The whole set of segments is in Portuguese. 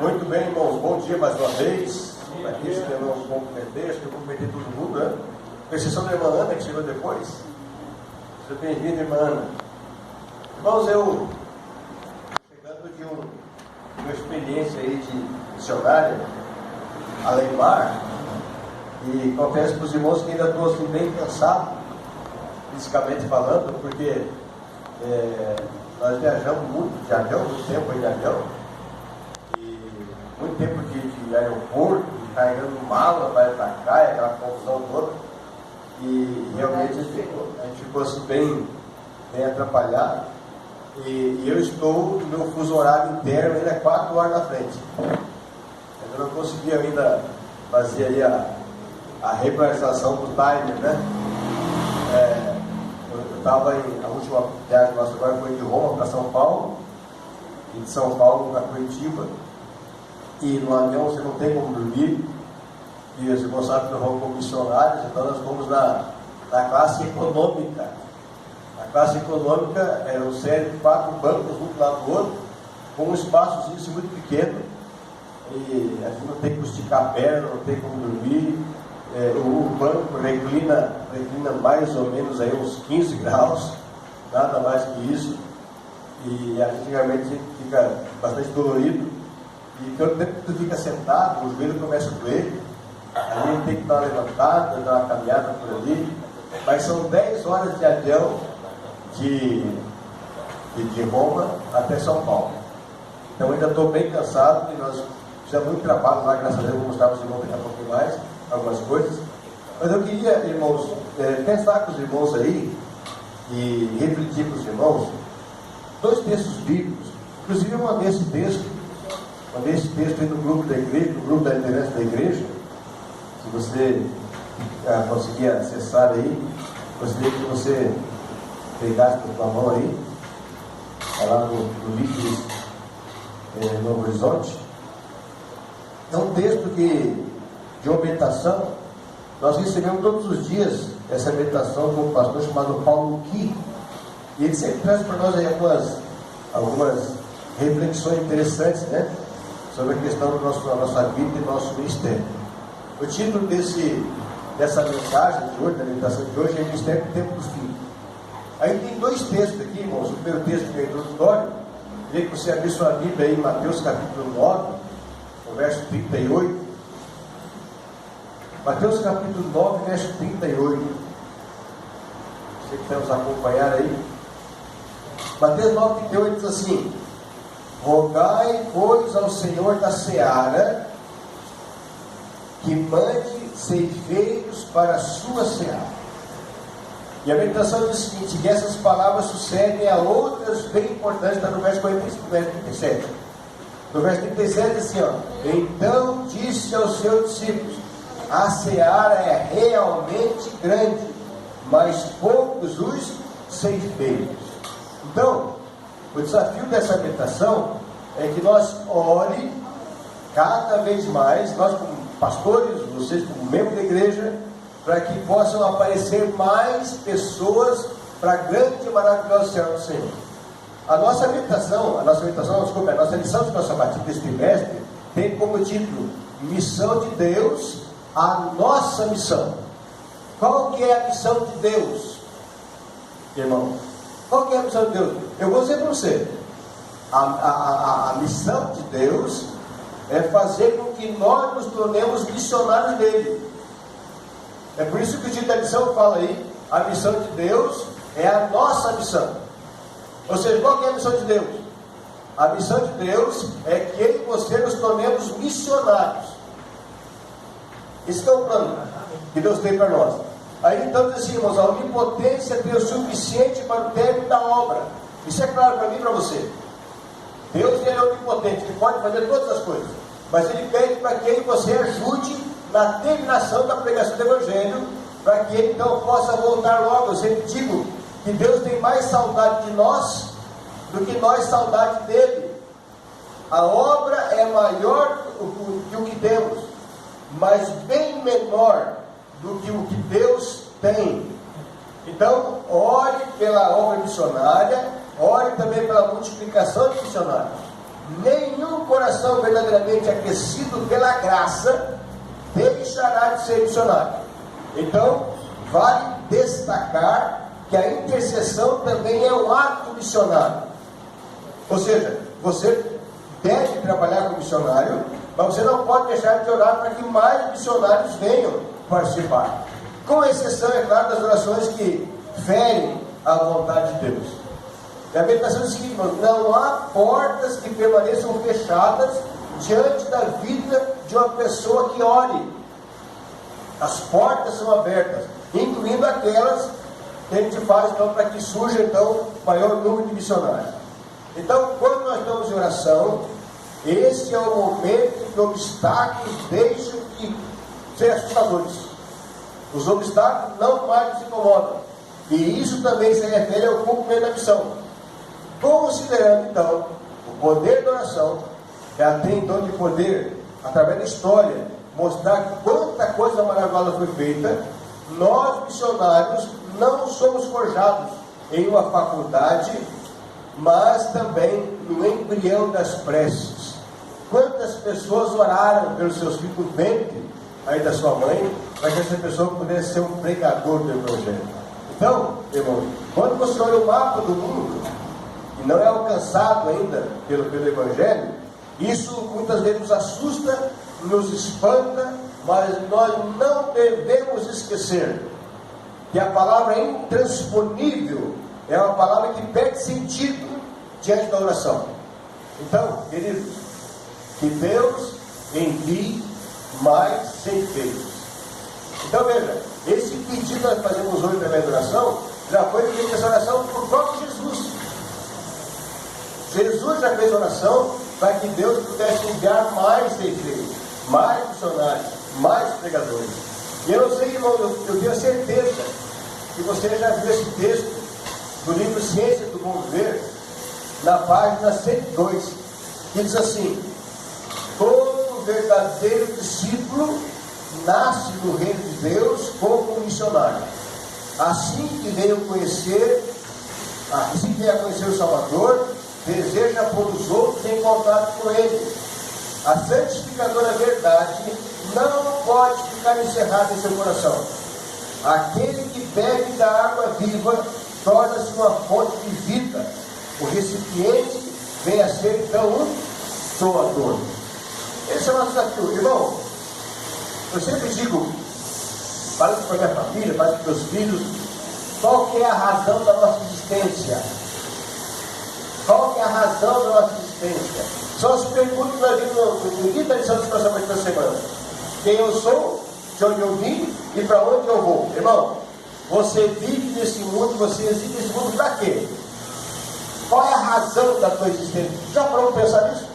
Muito bem, irmãos, bom dia mais uma vez. Aqui os irmãos vão cumprimentar, acho que eu cumprimentei todo mundo, né? Com exceção da irmã Ana, que chegou depois. Seja bem-vindo, irmã Ana. Irmãos, eu, chegando de uma experiência aí de missionária, além do mar, e confesso para os irmãos que ainda estou assim, bem cansado, fisicamente falando, porque nós viajamos muito de avião, muito tempo aí de avião, e muito tempo de aeroporto, carregando mala, vai para cá, aquela confusão toda, e realmente a gente ficou assim bem atrapalhado, e eu estou no meu fuso horário interno ainda 4 horas na frente. Eu não consegui ainda fazer aí a regularização do timer, né? Eu estava a última viagem nossa agora foi de Roma para São Paulo, e de São Paulo para Curitiba, e no avião você não tem como dormir, e os irmãos sabem que nós vamos como missionários, então nós fomos na classe econômica. A classe econômica é uma série de 4 bancos, um do lado do outro, com um espaçozinho assim, muito pequeno, e a gente não tem como esticar a perna, não tem como dormir. O banco reclina mais ou menos aí uns 15 graus, nada mais que isso, e a gente realmente fica bastante dolorido, e pelo tempo que tu fica sentado, o joelho começa a doer, aí a gente tem que dar uma levantada, dar uma caminhada por ali, mas são 10 horas de avião de Roma até São Paulo. Então ainda estou bem cansado, e nós fizemos muito trabalho lá, graças a Deus, vou mostrar para os irmãos daqui a pouquinho mais algumas coisas, mas eu queria, irmãos, pensar com os irmãos aí e refletir com os irmãos 2 textos bíblicos, inclusive eu mandei esse texto aí no grupo da igreja, no grupo da liderança da igreja. Se você conseguir acessar aí, gostaria que você pegasse com a tua mão aí, está lá no Líderes Novo Horizonte. É um texto de uma meditação. Nós recebemos todos os dias essa meditação com um pastor chamado Paulo Ki, e ele sempre traz para nós aí algumas reflexões interessantes, né, sobre a questão da nossa vida e do nosso ministério. O título dessa mensagem de hoje, da meditação de hoje, é Ministério do Tempo do Fim. Aí tem 2 textos aqui, irmãos. O primeiro texto que é introdutório, eu queria que você abrisse sua Bíblia aí em Mateus capítulo 9, no verso 38. Mateus capítulo 9, verso 38. Você que quer nos acompanhar aí. Mateus 9, 38 diz assim: rogai, pois, ao Senhor da seara que mande ceifeiros para a sua seara. E a meditação diz o seguinte, que essas palavras sucedem a outras bem importantes, está no verso 37. No verso 37 diz assim, ó: então disse aos seus discípulos, a seara é realmente grande, mas poucos os ceifeiros. Então, o desafio dessa meditação é que nós ore cada vez mais, nós como pastores, vocês como membros da igreja, para que possam aparecer mais pessoas para a grande e maravilhosa seara do Senhor. A nossa lição de nossa batida deste trimestre tem como título Missão de Deus, a nossa missão. Qual que é a missão de Deus, irmão? Qual que é a missão de Deus? Eu vou dizer para você, a missão de Deus é fazer com que nós nos tornemos missionários dele. É por isso que o título da lição fala aí, a missão de Deus é a nossa missão. Ou seja, qual que é a missão de Deus? A missão de Deus é que eu e você nos tornemos missionários. Esse é o plano que Deus tem para nós. Aí então diz assim, irmãos, a onipotência tem o suficiente para o término da obra. Isso é claro para mim e para você. Deus, ele é onipotente, ele pode fazer todas as coisas, mas ele pede para que ele e você ajude na terminação da pregação do Evangelho, para que ele então possa voltar logo. Eu sempre digo que Deus tem mais saudade de nós do que nós saudade dele. A obra é maior que o que temos, mas bem menor do que o que Deus tem. Então, ore pela obra missionária, ore também pela multiplicação de missionários. nenhum coração verdadeiramente aquecido pela graça deixará de ser missionário. Então, vale destacar que a intercessão também é um ato missionário. Ou seja, você deve trabalhar com missionário, mas você não pode deixar de orar para que mais missionários venham participar. Com exceção, é claro, das orações que ferem a vontade de Deus. E a meditação diz o seguinte: não há portas que permaneçam fechadas diante da vida de uma pessoa que ore. As portas são abertas, incluindo aquelas que a gente faz então, para que surja então maior número de missionários. Então, quando nós estamos em oração, esse é o momento que obstáculos deixam de ser assustadores. Os obstáculos não mais nos incomodam. E isso também se refere ao cumprimento da missão. Considerando então o poder da oração, ela tem então de poder, através da história, mostrar quanta coisa maravilhosa foi feita. Nós, missionários, não somos forjados em uma faculdade, mas também no embrião das preces. Quantas pessoas oraram pelos seus filhos no ventre aí da sua mãe, para que essa pessoa pudesse ser um pregador do Evangelho? Então, irmão, quando você olha o mapa do mundo e não é alcançado ainda pelo Evangelho, isso muitas vezes nos assusta, nos espanta, mas nós não devemos esquecer que a palavra intransponível é uma palavra que perde sentido diante da oração. Então, queridos, que Deus envie mais ceifeiros. Então veja, esse pedido que nós fazemos hoje através da oração, já foi feita essa oração por próprio Jesus. Jesus já fez oração para que Deus pudesse enviar mais ceifeiros, mais missionários, mais pregadores. E eu não sei, irmão, eu tenho certeza que você já viu esse texto do livro Ciência do Bom Viver, na página 102, que diz assim: todo verdadeiro discípulo nasce no reino de Deus como missionário. Assim que veio a conhecer o Salvador, deseja pôr os outros em contato com ele. A santificadora verdade não pode ficar encerrada em seu coração. Aquele que bebe da água viva torna-se uma fonte de vida. O recipiente vem a ser então um doador. Esse é o nosso desafio, irmão. Eu sempre digo para a minha família, para os meus filhos, qual que é a razão da nossa existência? Qual que é a razão da nossa existência? São as perguntas que nós vimos no guia da lição de pensamento da semana. Quem eu sou, de onde eu vim e para onde eu vou. Irmão, você vive nesse mundo, você existe nesse mundo para quê? Qual é a razão da tua existência? Já parou para pensar nisso?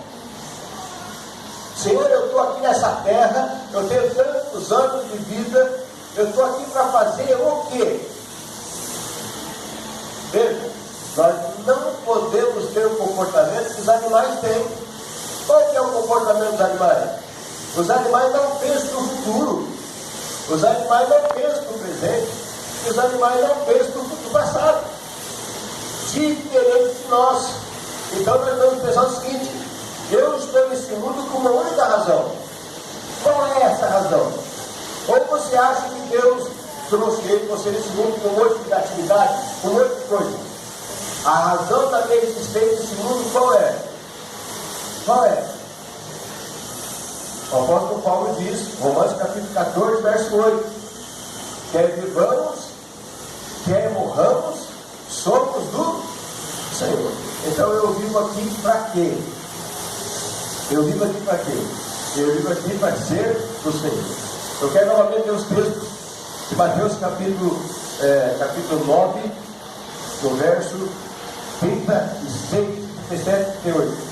Senhor, eu estou aqui nessa terra, eu tenho tantos anos de vida, eu estou aqui para fazer o quê? Veja, nós não podemos ter o comportamento que os animais têm. Qual que é o comportamento dos animais? Os animais não pensam no futuro, os animais não pensam no presente, os animais não pensam no futuro passado, diferente de nós. Então nós vamos pensar o seguinte: eu estou nesse mundo com uma única razão. Qual é essa razão? Ou você acha que Deus trouxe você nesse mundo com um monte de atividade, com um monte de coisa? A razão da minha existência nesse mundo qual é? Qual é? O apóstolo Paulo diz, Romanos capítulo 14, verso 8: quer vivamos, quer morramos, somos do Senhor. Então eu vivo aqui para quê? Eu vivo aqui para quê? Eu vivo aqui para ser do Senhor. Eu quero novamente ler os textos de Mateus capítulo 9, no verso 36, 37 e 38.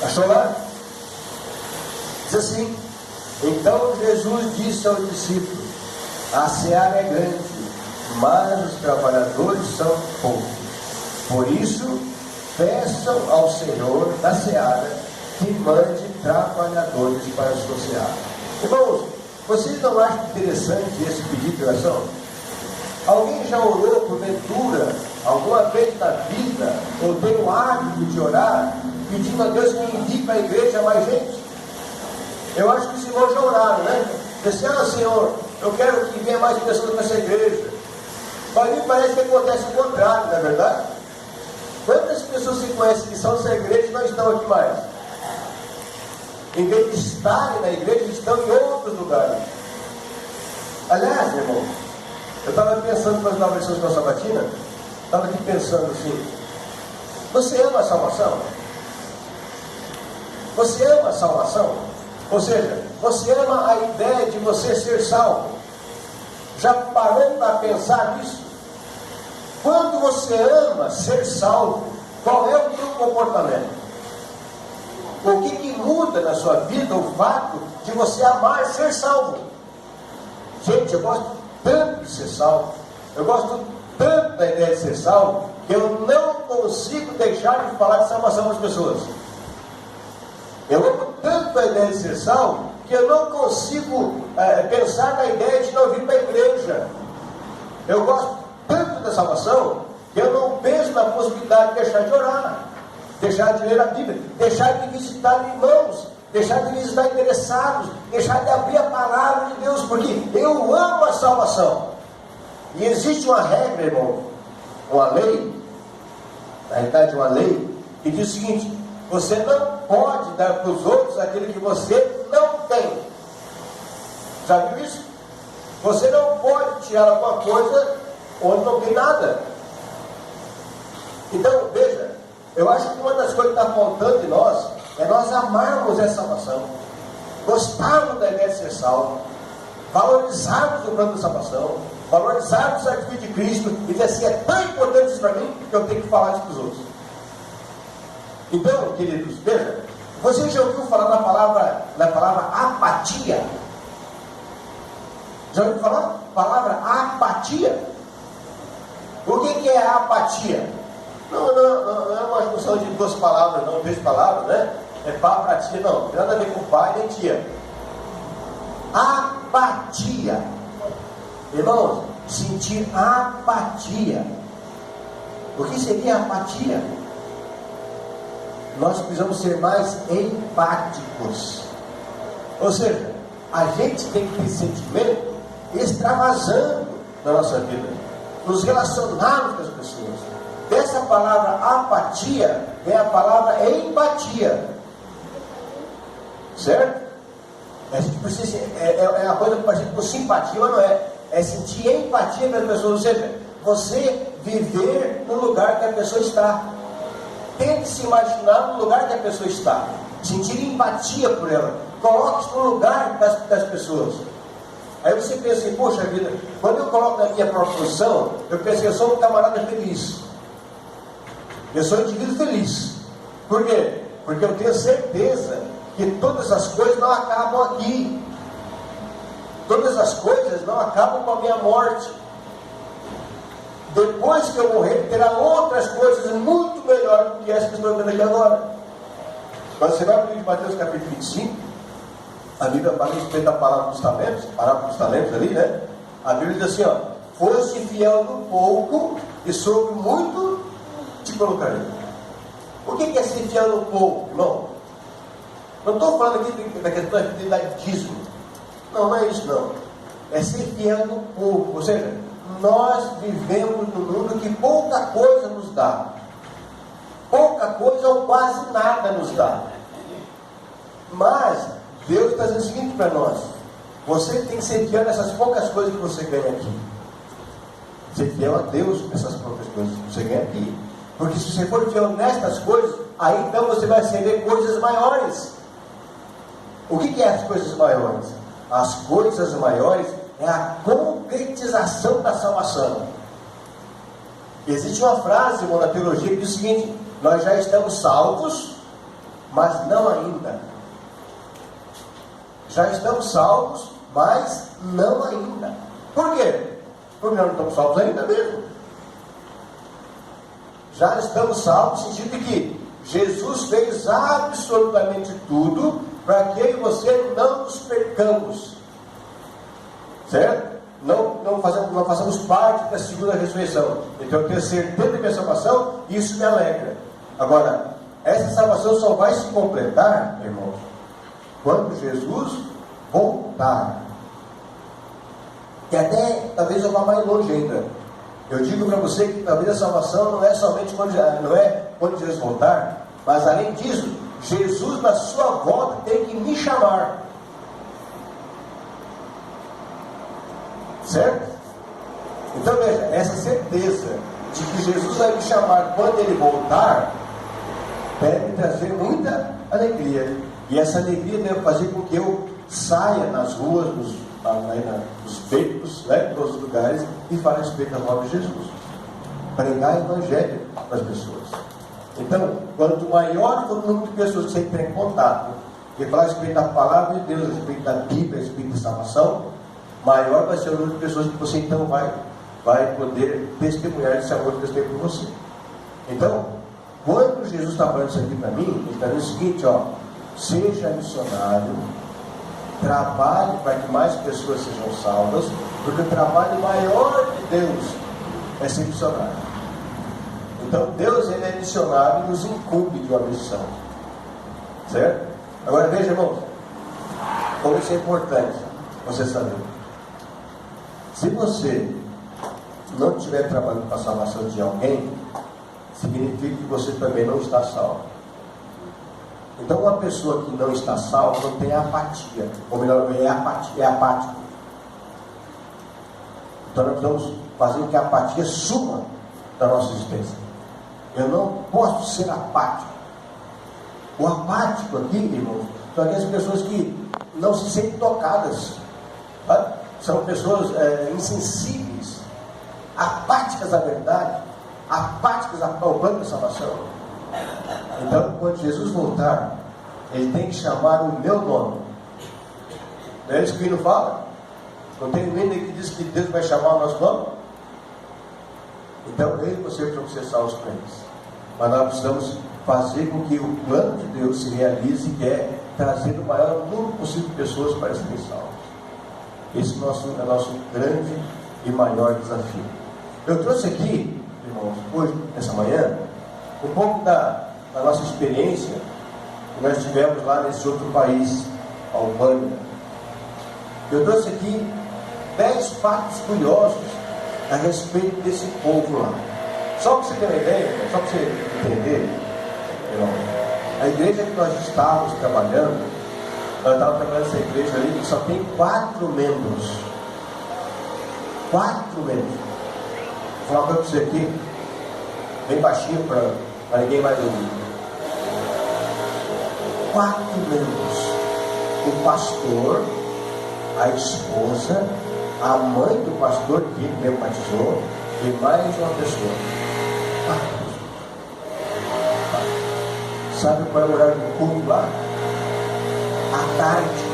Achou lá? Diz assim: então Jesus disse aos discípulos: a seara é grande, mas os trabalhadores são poucos. Por isso, peçam ao Senhor da seara que mande trabalhadores para a sua seara. Irmãos, vocês não acham interessante esse pedido de oração? Alguém já orou porventura, alguma vez na vida, ou tem o hábito de orar, pedindo a Deus que envie para a igreja mais gente. Eu acho que os irmãos já oraram, né? Dizendo, Senhor, eu quero que venha mais pessoas para essa igreja. Para mim parece que acontece o contrário, não é verdade? Quantas pessoas se conhecem que são dessa igreja e não estão aqui mais? Em vez de estarem na igreja, estão em outros lugares. Aliás, irmão, eu estava pensando quando estava na lição sabatina, estava aqui pensando assim, você ama a salvação? Você ama a salvação? Ou seja, você ama a ideia de você ser salvo? Já parou para pensar nisso? Quando você ama ser salvo, qual é o teu comportamento? O que muda na sua vida o fato de você amar ser salvo? Gente, eu gosto tanto de ser salvo, eu gosto tanto da ideia de ser salvo, que eu não consigo deixar de falar de salvação para as pessoas. Eu amo tanto a ideia de ser salvo, que eu não consigo pensar na ideia de não vir para a igreja. Eu gosto tanto da salvação, que eu não penso na possibilidade de deixar de orar, deixar de ler a Bíblia, deixar de visitar irmãos, deixar de visitar interessados, deixar de abrir a palavra de Deus, porque eu amo a salvação. E existe uma regra, irmão, uma lei, na realidade uma lei, que diz o seguinte: você não pode dar para os outros aquilo que você não tem. Já viu isso? Você não pode tirar alguma coisa onde não tem nada. Então, veja, eu acho que uma das coisas que está faltando em nós é nós amarmos essa salvação, gostarmos da ideia de ser salvo, valorizarmos o plano de salvação, valorizarmos o sacrifício de Cristo e dizer assim, é tão importante isso para mim que eu tenho que falar isso para os outros. Então, queridos, veja, você já ouviu falar na palavra apatia? Já ouviu falar? Palavra apatia? O que é a apatia? Não é uma junção de duas palavras, não, três palavras, né? É pá para tia, não. Não tem nada a ver com pai nem tia. Apatia. Irmãos, sentir apatia. O que seria apatia? Nós precisamos ser mais empáticos. Ou seja, a gente tem que ter sentimento extravasando na nossa vida, nos relacionarmos com as pessoas. Dessa palavra apatia vem a palavra empatia, certo? A gente precisa, é uma coisa parecida com simpatia, mas não é. É sentir empatia pelas pessoas, ou seja, você viver no lugar que a pessoa está. Tente se imaginar no lugar que a pessoa está, sentir empatia por ela, coloque-se no lugar das pessoas. Aí você pensa assim, poxa vida, quando eu coloco na minha própria posição, eu penso que eu sou um camarada feliz, eu sou um indivíduo feliz. Por quê? Porque eu tenho certeza que todas as coisas não acabam aqui, todas as coisas não acabam com a minha morte. Depois que eu morrer, terá outras coisas muito melhores do que essa que estou vendo aqui agora. Quando você vai para o livro de Mateus capítulo 25, a Bíblia fala a respeito da parábola dos talentos ali, né? A Bíblia diz assim, ó, foste fiel no pouco e sobre muito te colocarei. O que é ser fiel no pouco, irmão? Não estou falando aqui da questão da fidelidade dízimo. Não é isso não. É ser fiel no pouco, ou seja, nós vivemos num mundo que pouca coisa nos dá. Pouca coisa ou quase nada nos dá. Mas Deus está dizendo o seguinte para nós: você tem que ser fiel nessas poucas coisas que você ganha aqui. Ser fiel a Deus nessas poucas coisas que você ganha aqui. Porque se você for fiel nestas coisas, aí então você vai receber coisas maiores. O que é as coisas maiores? As coisas maiores é a concretização da salvação. Existe uma frase, irmão, na teologia que diz o seguinte: nós já estamos salvos, mas não ainda. Já estamos salvos, mas não ainda. Por quê? Porque nós não estamos salvos ainda mesmo. Já estamos salvos no sentido de que Jesus fez absolutamente tudo para que eu e você não nos percamos. Certo? Não façamos parte da segunda ressurreição. Então eu tenho certeza da minha salvação e isso me alegra. Agora, essa salvação só vai se completar, irmãos, quando Jesus voltar. E até, talvez eu vá mais longe ainda. Eu digo para você que talvez a salvação não é somente quando Jesus voltar, mas além disso, Jesus na sua volta tem que me chamar. Certo? Então veja, essa certeza de que Jesus vai me chamar quando Ele voltar, deve trazer muita alegria. E essa alegria deve fazer com que eu saia nas ruas, nos becos, nos lugares, e fale a respeito da obra de Jesus. Pregar o Evangelho para as pessoas. Então, quanto maior for o número de pessoas que você entra em contato, e falar a respeito da palavra de Deus, a respeito da Bíblia, a respeito da salvação, maior vai ser o número de pessoas que você então vai poder testemunhar esse amor que Deus tem por você. Então, quando Jesus está falando isso aqui para mim, Ele está dizendo o seguinte, seja missionário, trabalhe para que mais pessoas sejam salvas, porque o trabalho maior de Deus é ser missionário. Então Deus, Ele é missionário e nos incumbe de uma missão, certo? Agora veja, irmãos, como isso é importante você saber. Se você não estiver trabalhando para a salvação de alguém, significa que você também não está salvo. Então uma pessoa que não está salva não tem apatia, ou melhor, é apático. Então nós precisamos fazer com que a apatia suma da nossa existência. Eu não posso ser apático. O apático aqui, irmãos, são aquelas pessoas que não se sentem tocadas, tá? São pessoas insensíveis, apáticas à verdade, apáticas ao plano da salvação. Então, quando Jesus voltar, Ele tem que chamar o meu nome. Não é isso que o hino fala? Não tem um hino que diz que Deus vai chamar o nosso nome? Então, eu e você precisamos ser salvos crentes. Mas nós precisamos fazer com que o plano de Deus se realize, que é trazer o maior número possível de pessoas para serem salvas. Esse é o nosso grande e maior desafio. Eu trouxe aqui, irmãos, hoje, nessa manhã, um pouco da nossa experiência que nós tivemos lá nesse outro país, a Albânia. Eu trouxe aqui 10 fatos curiosos a respeito desse povo lá. Só para você ter uma ideia, só para você entender, irmão, a igreja que nós estávamos trabalhando, nós estávamos trabalhando nessa igreja ali que só tem 4 membros. 4 membros. Vou falar para você aqui, bem baixinho para ninguém mais ouvir. 4 membros. O pastor, a esposa, a mãe do pastor, que ele mesmo batizou, e mais uma pessoa. 4 pessoas. Sabe qual é o horário do culto lá? À tarde.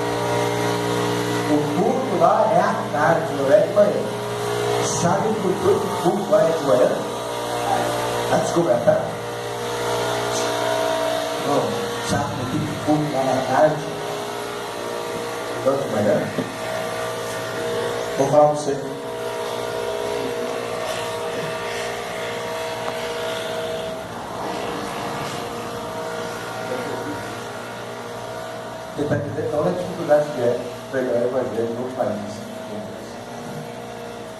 O culto lá é à tarde, não é de manhã. Sabe por que o culto lá é de manhã? Desculpa, é à tarde. Não, sabe por que o culto lá é à tarde? Não de manhã? Vou falar para você. Você está entendendo? Olha a dificuldade que é pregar o evangelho no país.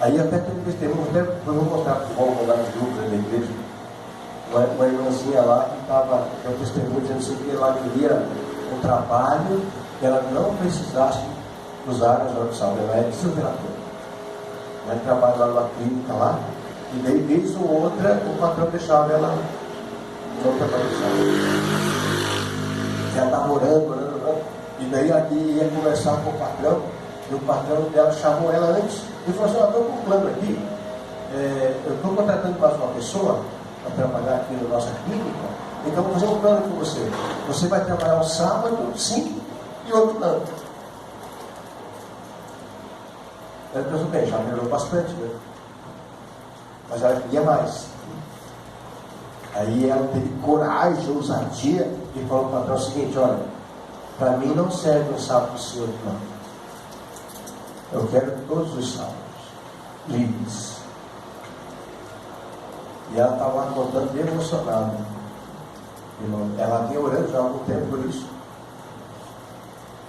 Aí até tem um testemunho, até vou mostrar para o povo lá nos grupos da igreja, uma irmãzinha lá que estava, um testemunho dizendo assim, que ela queria um trabalho que ela não precisasse usar as horas de saúde, ela é fisioterapeuta. Ela trabalha lá numa clínica lá, e daí vez ou outra o patrão deixava ela não trabalhar de saúde. Ela estava orando, e daí aqui ia conversar com o patrão, e o patrão dela chamou ela antes, e falou assim, estou com um plano aqui, eu estou contratando mais uma pessoa para trabalhar aqui na nossa clínica, então vou fazer um plano com você. Você vai trabalhar um sábado, sim, e outro não. Ela pensou, bem, já melhorou bastante, né? Mas ela queria mais. Aí ela teve coragem, ousadia, e falou para o patrão o seguinte, olha, para mim não serve um sábado sim, outro não. Eu quero todos os sábados livres. E ela estava lá contando bem emocionada. Ela vinha orando já há algum tempo por isso.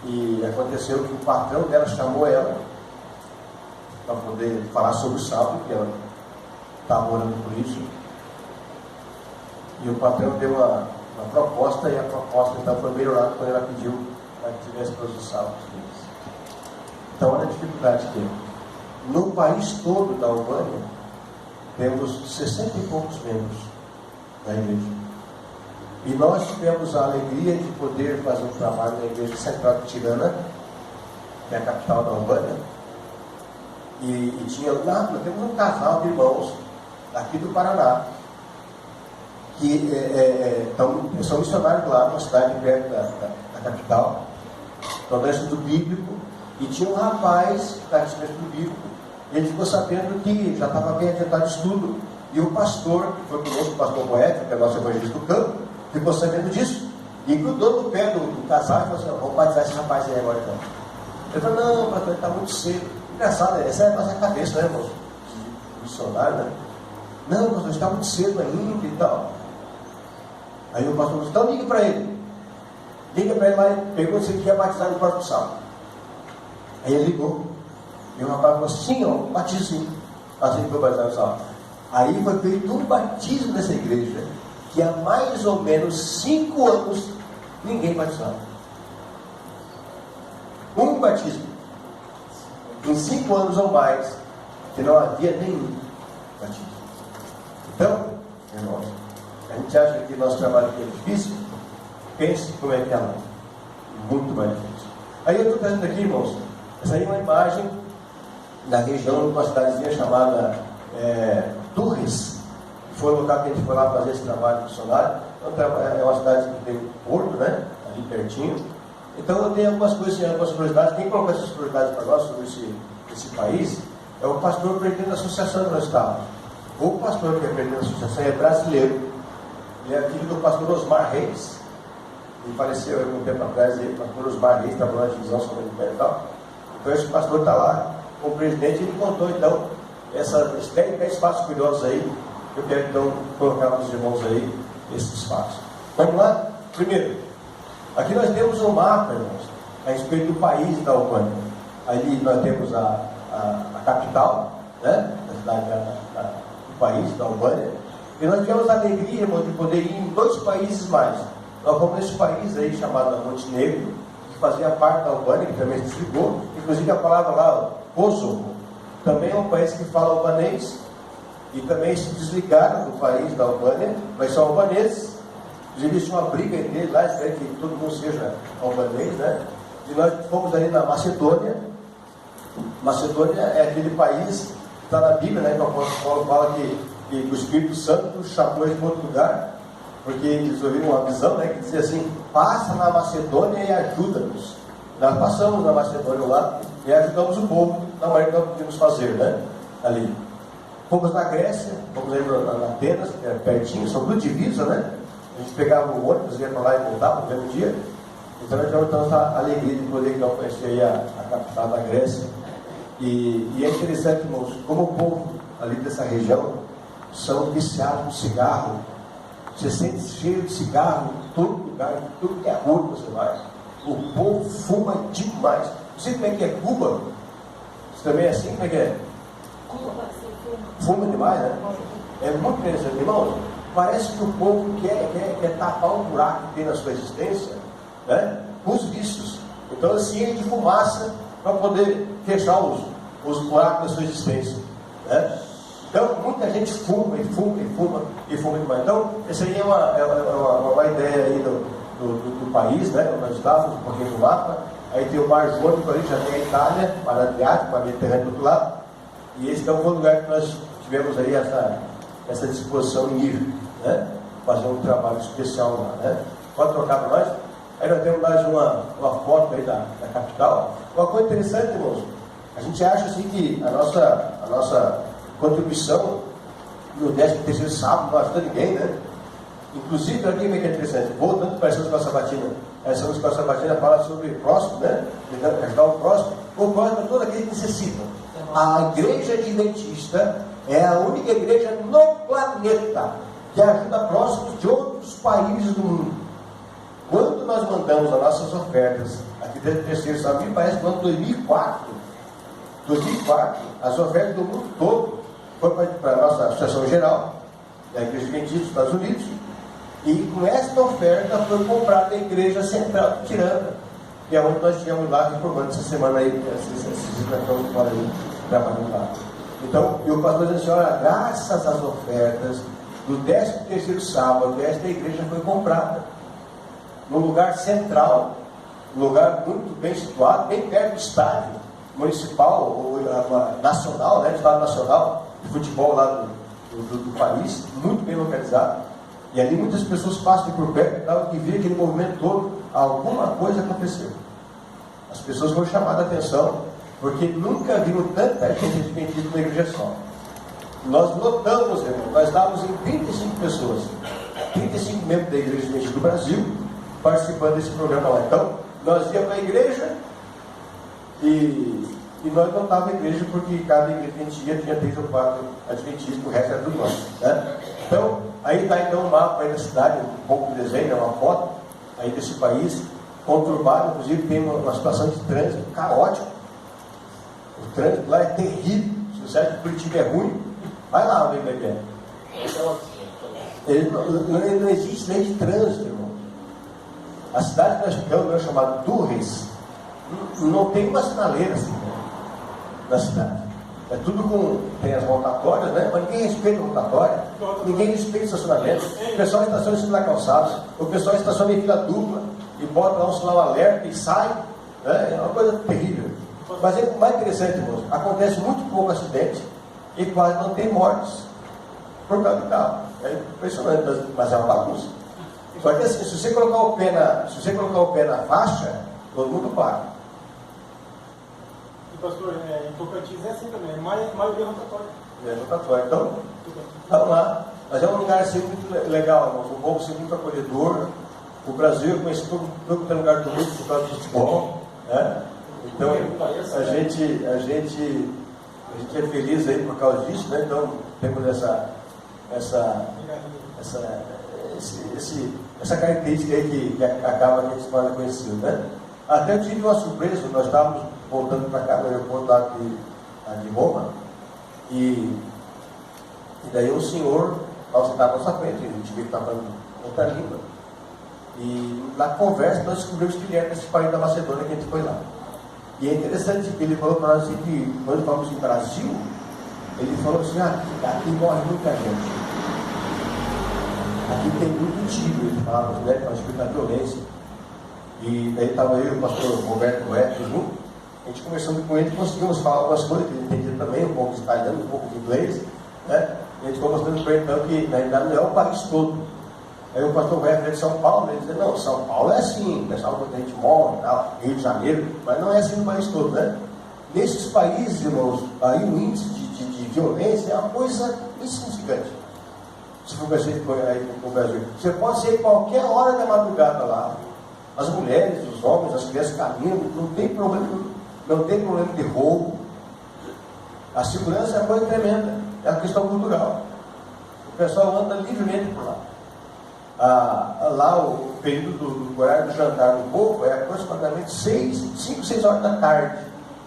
E aconteceu que o patrão dela chamou ela para poder falar sobre o sábado, que ela estava orando por isso. E o patrão deu uma proposta, e a proposta então foi melhorada quando ela pediu para que tivesse todos os sábados. Então, olha a dificuldade que é. No país todo da Albânia, temos 60 e poucos membros da igreja. E nós tivemos a alegria de poder fazer um trabalho na igreja central de Tirana, que é a capital da Albânia. E tinha lá, nós temos um casal de irmãos aqui do Paraná, que são missionários lá numa cidade perto da capital, estão no estudo bíblico, e tinha um rapaz que estava no estudo bíblico, e ele ficou sabendo que já estava bem adiantado de estudo, e o pastor, que foi conosco, o pastor Poeta, que é o nosso evangelista do campo, ficou sabendo disso, e grudou no pé do casal e falou assim: vamos batizar esse rapaz aí agora então. Ele falou: não, pastor, ele está muito cedo. Engraçado, essa é a nossa cabeça, né, irmãos? Missionário, né? Não, pastor, está muito cedo ainda e tal. Aí o pastor falou: então liga para ele. Liga para ele lá e pergunta se ele quer batizar no próximo sábado. Aí ele ligou. E o rapaz falou: sim, ó, batizo sim. Assim que foi batizar no sábado. Aí foi feito um batismo nessa igreja, que há mais ou menos 5 anos ninguém batizava. Um batismo. Em 5 anos ou mais, que não havia nenhum batismo. Então, irmãos, a gente acha que nosso trabalho aqui é difícil? Pense como é que é lá. Muito mais difícil. Aí eu estou trazendo aqui, irmãos, essa aí é uma imagem da região de uma cidadezinha chamada Torres, que foi o local que a gente foi lá fazer esse trabalho missionário. Então, é uma cidade que tem porto, né? Ali pertinho. Então eu tenho algumas coisas, algumas curiosidades. Quem colocou essas curiosidades para nós sobre esse país é o pastor presidente da associação que nós estávamos. O pastor que é presidente da associação é brasileiro. Ele é filho do pastor Osmar Reis. Ele faleceu há algum tempo atrás. O pastor Osmar Reis trabalhou na divisão sobre o e tal. Então esse pastor está lá como presidente. Ele contou então esses 10 fatos curiosos aí. Eu quero então colocar para os irmãos aí esses fatos. Vamos lá? Primeiro, aqui nós temos um mapa, irmãos, a respeito do país da Albânia. Ali nós temos a capital, né, da cidade do país da Albânia. E nós tivemos a alegria, irmãos, de poder ir em 2 países mais. Nós fomos nesse país aí chamado Montenegro, que fazia parte da Albânia, que também se desligou. Inclusive a palavra lá, Kosovo, também é um país que fala albanês. E também se desligaram do país da Albânia, mas são albaneses. Inclusive existe uma briga entre eles lá, espero que todo mundo seja albanês, né? E nós fomos ali na Macedônia. Macedônia é aquele país que está na Bíblia, né? Que o apóstolo Paulo fala que o Espírito Santo chamou eles para outro lugar, porque eles ouviram uma visão, né? Que dizia assim: passa na Macedônia e ajuda-nos. Nós passamos na Macedônia lá e ajudamos o povo na maneira que nós podíamos fazer, né? Ali. Fomos na Grécia, fomos aí na Atenas, que é pertinho, são tudo divisa, né? A gente pegava o ônibus, ia para lá e voltava no mesmo dia. Então nós tivemos essa alegria de poder então conhecer aí a capital da Grécia. E é interessante, irmãos, como o povo ali dessa região são viciados no cigarro. Você sente cheiro de cigarro em todo lugar, em tudo que é rua que você vai. O povo fuma demais. Não sei como é que é Cuba. Isso também é assim? Como é que é? Fuma demais, né? É muito interessante, irmãos. Parece que o povo quer tapar um buraco que tem na sua existência, né? Com os vícios. Então, assim, é de fumaça para poder fechar os buracos da sua existência, né? Então, muita gente fuma e fuma e fuma e fuma demais. Então, essa aí é uma ideia aí do país, né? Nós estávamos um pouquinho no mapa. Aí tem o Mar Jônico ali, já tem a Itália, Mar Adriático, Mar Mediterrâneo do outro lado. E esse é um bom lugar que nós tivemos aí essa disposição em ir, né? Fazer um trabalho especial lá, né? Pode trocar para nós? Aí nós temos mais uma foto aí da capital. Uma coisa interessante, irmãos, a gente acha assim que a nossa contribuição no 13º sábado não ajuda ninguém, né? Inclusive, aqui é interessante, voltando para essa escola sabatina. Essa escola sabatina fala sobre o próximo, né? Tentando ajudar o próximo é todo aquele que necessita. A igreja adventista é a única igreja no planeta que ajuda próximos de outros países do mundo. Quando nós mandamos as nossas ofertas, aqui dentro do terceiro estado, me parece que no ano 2004, as ofertas do mundo todo foram para a nossa Associação Geral, da Igreja Adventista dos Estados Unidos, e com esta oferta foi comprada a Igreja Central de Tirana, que é onde nós estivemos lá reformando essa semana aí, esses estamos fora aí, trabalhando lá. Então, e o pastor disse assim, olha, graças às ofertas do 13º sábado, esta igreja foi comprada num lugar central, um lugar muito bem situado, bem perto do estádio municipal, ou nacional, né, estado nacional de futebol lá do país, muito bem localizado. E ali muitas pessoas passam por perto e vê aquele movimento todo, alguma coisa aconteceu. As pessoas foram chamadas a atenção, porque nunca viram tanta gente adventista numa igreja só. Nós lotamos, irmão, nós estávamos em 35 pessoas, 35 membros da Igreja Adventista do Brasil, participando desse programa lá. Então, nós íamos para a igreja e nós não estávamos na igreja porque cada igreja que a gente ia tinha 3 ou 4 adventistas, o resto era tudo nosso, né? Então, aí está então um mapa aí da cidade, um pouco de desenho, uma foto aí desse país, conturbado, inclusive tem uma situação de trânsito caótico. O trânsito lá é terrível. Se o site de Curitiba é ruim, vai lá onde ele é. Ele não existe lei de trânsito, irmão. A cidade que nós ficamos, é chamada Durres, não tem uma sinaleira assim, na cidade. É tudo com. Tem as rotatórias, né? Mas ninguém respeita a rotatória, ninguém respeita o estacionamento. O pessoal estaciona em cima da calçada, o pessoal estaciona em fila dupla e bota lá um sinal alerta e sai. Né? É uma coisa terrível. Mas é mais interessante, irmãos, acontece muito pouco acidente e quase não tem mortes por causa do carro. É impressionante, mas é uma bagunça. Só que assim, se você colocar o pé na faixa, todo mundo para. Pastor, em Tocantins é assim também, maioria rotatória. É rotatória. Então, vamos lá. Mas é um lugar assim muito legal, irmãos. Um povo assim, muito acolhedor. O Brasil, eu conheci todo que é lugar do mundo por causa do futebol. Né? Então, a gente é feliz aí por causa disso, né? Então, temos essa característica aí que acaba que a gente se torna conhecido, né? Até eu tive uma surpresa, nós estávamos voltando para cá no aeroporto lá de Roma, e daí o senhor, ao sentar na nossa frente, a gente viu que estava falando outra língua, e na conversa nós descobrimos que ele era desse país da Macedônia que a gente foi lá. E é interessante que ele falou para nós assim, que quando falamos em Brasil, ele falou assim, aqui morre muita gente. Aqui tem muito tiro, ele falava, né, para explicar a violência. E daí estava eu e o pastor Roberto Goethe junto, a gente conversando com ele, conseguimos falar algumas coisas que ele entendia também, um pouco de italiano, um pouco de inglês, né? E a gente foi mostrando para ele então que na realidade não é o país todo. Aí o pastor Goethe de São Paulo, ele dizia, não, São Paulo é assim, o pessoal quando a gente morre e tal, Rio de Janeiro, mas não é assim no país todo, né? Nesses países, irmãos, aí o índice de violência é uma coisa insignificante. Se for aí no Brasil, você pode ser qualquer hora da madrugada lá. As mulheres, os homens, as crianças caminhando, não tem problema de roubo. A segurança é uma coisa tremenda, é uma questão cultural. O pessoal anda livremente por lá. Lá o período do horário do jantar do povo é aproximadamente 5, 6 horas da tarde.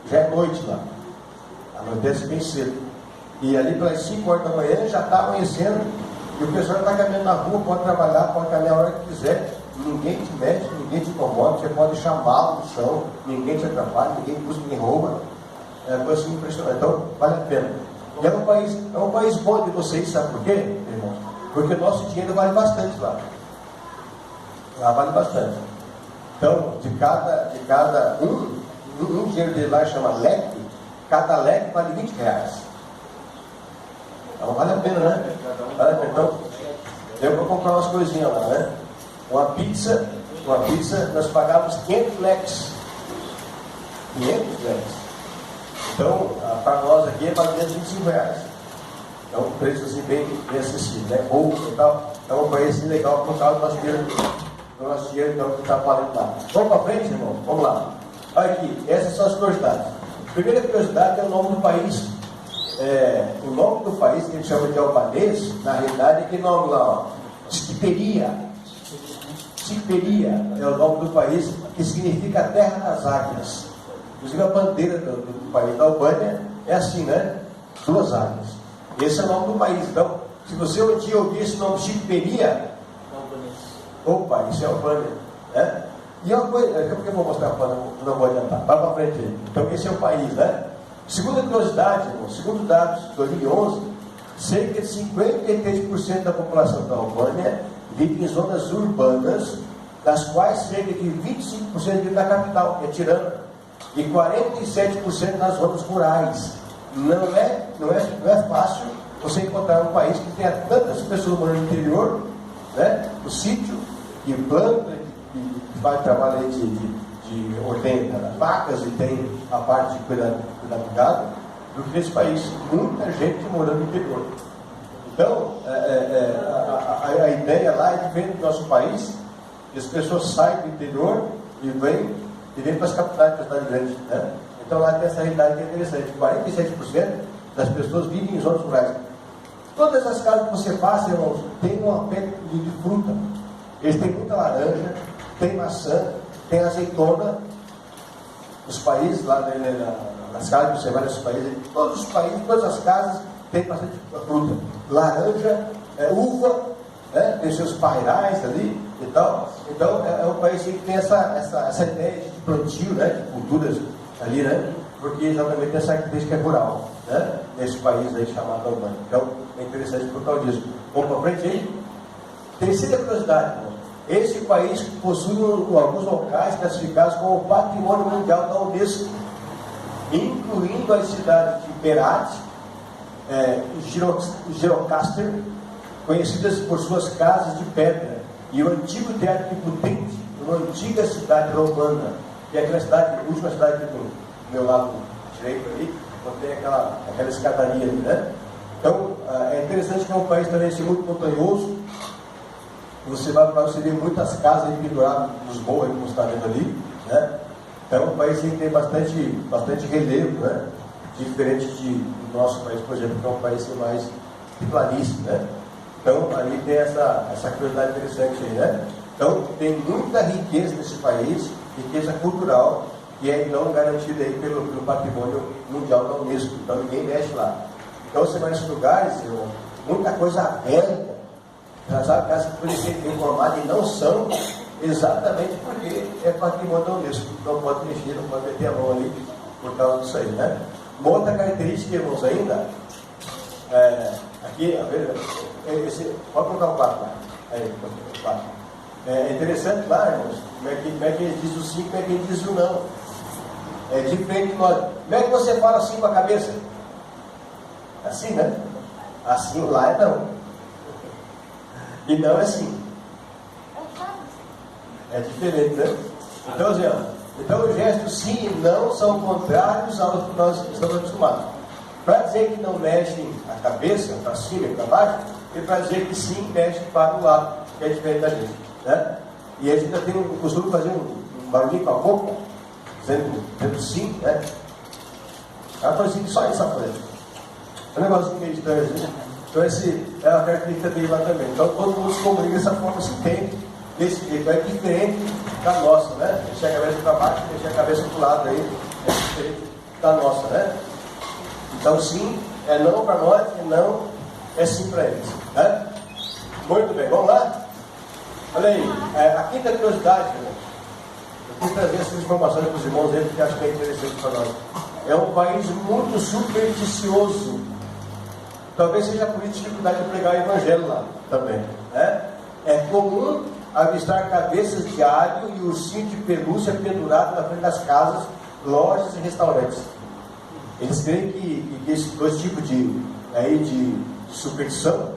Já é noite lá. Anoitece bem cedo. E ali pelas 5 horas da manhã já está amanhecendo. E o pessoal está caminhando na rua, pode trabalhar, pode caminhar a hora que quiser. Ninguém te mexe, ninguém te incomoda, você pode deixar mal no chão, ninguém te atrapalha, ninguém busca, ninguém rouba. É uma coisa assim impressionante. Então, vale a pena. E é um país bom de vocês, sabe por quê, irmãos? Porque o nosso dinheiro vale bastante lá. Lá vale bastante. Então, de cada um dinheiro dele lá chama leque, cada leque vale R$20. Então, vale a pena, né? Vale a pena. Então, eu vou comprar umas coisinhas lá, né? Uma pizza, nós pagávamos 500 leques. 500 leques. Então, para nós aqui é mais ou menos R$25. É um preço assim bem acessível, né? Bolsa e tal. Então, um país assim legal por causa do nosso dinheiro então, que está valendo lá. Vamos para frente, irmão? Vamos lá. Olha aqui, essas são as curiosidades. A primeira curiosidade é o nome do país. O nome do país, que a gente chama de albanês, na realidade é aquele nome lá, ó, Skiteria. Chicperia é o nome do país, que significa terra das águias. Inclusive a bandeira do país da Albânia é assim, né? 2 águias. Esse é o nome do país. Então, se você um dia ouvir esse nome Chicperia, opa, isso é Albânia, né? E uma coisa, porque eu vou mostrar para não vou adiantar, vai para frente aí. Então, esse é o país, né? Segunda curiosidade, segundo dados de 2011, cerca de 53% da população da Albânia vive em zonas urbanas, das quais cerca de 25% vive na capital, que é Tirana, e 47% nas zonas rurais. Não é fácil você encontrar um país que tenha tantas pessoas morando no interior, né? O sítio, que planta, que faz trabalho aí de ordenha das vacas e tem a parte de cuidar do gado, do que nesse país. Muita gente morando no interior. Então, a ideia lá é diferente do nosso país, que as pessoas saem do interior e vêm para as capitais, para a cidade grande, né? Então lá tem essa realidade que é interessante. 47% das pessoas vivem em zonas rurais. Todas as casas que você passa, irmãos, tem um pé de fruta. Eles têm muita laranja, tem maçã, tem azeitona. Os países, lá nas casas que você vai nesses países, todos os países, todas as casas têm bastante fruta. Laranja, uva, né? Tem seus pairais ali e tal. Então é um país que tem essa ideia de plantio, né? De culturas ali, né? Porque exatamente tem essa característica rural, né? Nesse país aí chamado Albânia. Então é interessante por causa disso. Vamos para frente aí? Terceira curiosidade, irmão. Esse país possui alguns locais classificados como Patrimônio Mundial da Unesco, incluindo as cidades de Berat e Girocaster, conhecidas por suas casas de pedra, e o antigo teatro de Putente, uma antiga cidade romana, que é aquela cidade, a última cidade do meu lado direito ali, onde tem aquela escadaria ali, né? Então, é interessante que é um país também assim, muito montanhoso. Você vai para você ver muitas casas penduradas nos morros, como você está vendo ali, né? Então, é um país que tem bastante relevo, né? Diferente do nosso país, por exemplo, que é um país mais de planície, né? Então, ali tem essa curiosidade interessante aí, né? Então, tem muita riqueza nesse país, riqueza cultural, que é então garantida aí pelo Patrimônio Mundial da Unesco. Então, ninguém mexe lá. Então, você vai nesses lugares, muita coisa aberta, sabe, casas que podem ser informadas e não são, exatamente porque é patrimônio da Unesco. Não pode mexer, não pode meter a mão ali por causa disso aí, né? Uma outra característica, irmãos, ainda, aqui, a ver, pode colocar o 4 lá. Aí, o 4. É interessante lá, irmãos, como é que ele diz o sim, como é que ele diz o não. É diferente de nós. Como é que você fala assim com a cabeça? Assim, né? Assim lá é não. E não é assim. É diferente, né? Então, o gesto sim e não são contrários aos que nós estamos acostumados. Para dizer que não mexe a cabeça, para cima e para baixo, e para dizer que sim, mexe para o lado, que é diferente da gente, né? E a gente ainda tem o costume de fazer um barulhinho com a boca, dizendo sim, né? Ela faz assim, só essa coisa. É um negócio meio estranho, né? Então, esse é a característica dele lá também. Então, todo mundo se comunica dessa forma, se entende desse jeito. É diferente da nossa, né? Deixar a cabeça para baixo, deixar a cabeça para o lado aí, é diferente da nossa, né? Então, sim é não para nós e não é sim para eles, né? Muito bem, vamos lá? Olha aí, a quinta curiosidade, né? Eu quis trazer essas informações para os irmãos aí, porque acho que é interessante para nós. É um país muito supersticioso. Talvez seja por isso dificuldade de pregar o evangelho lá também, né? É comum avistar cabeças de alho e ursinho de pelúcia pendurado na frente das casas, lojas e restaurantes. Eles creem que esses dois tipos de superstição,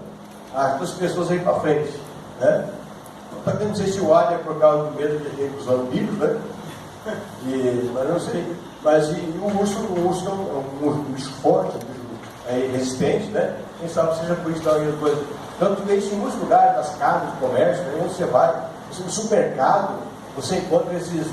as duas pessoas aí para frente, né? Também não sei se o alho é por causa do medo que tem dos vampiros, né? Mas não sei. Mas o urso é um bicho forte, um bicho resistente, né? Quem sabe seja por isso também as coisas. Tanto que isso em muitos lugares, nas casas de comércio, né? Onde você vai, no supermercado, você encontra esses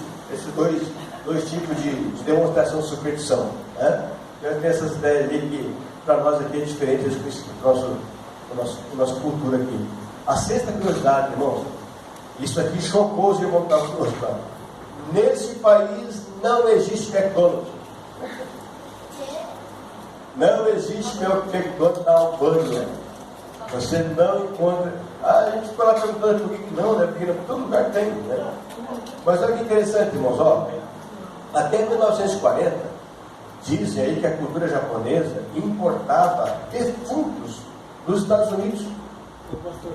dois tipos de demonstração de superstição, né? Eu tenho essas ideias ali que para nós aqui é diferente da nossa cultura aqui. A sexta curiosidade, irmãos, Isso aqui chocou os irmãos da conosco. Nesse país não existe McDonald's. Não existe McDonald's na Albânia. Você não encontra. A gente fica lá perguntando por que não, né? Porque todo lugar tem, né? Mas olha que interessante, irmãos, ó. Até 1940, dizem aí que a cultura japonesa importava defuntos dos Estados Unidos.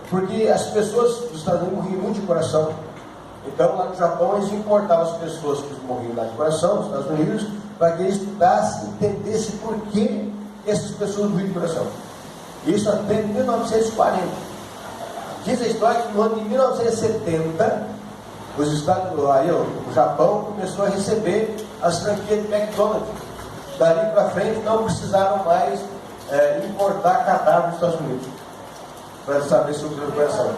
Porque as pessoas dos Estados Unidos morriam muito de coração. Então, lá no Japão, eles importavam as pessoas que morriam lá de coração, nos Estados Unidos, para que eles estudassem, entendessem por que essas pessoas morriam de coração. Isso até 1940. Diz a história que no ano de 1970, o Japão começou a receber as franquias de McDonald's. Dali para frente, não precisaram mais importar cadáveres dos Estados Unidos para saber sobre o coração.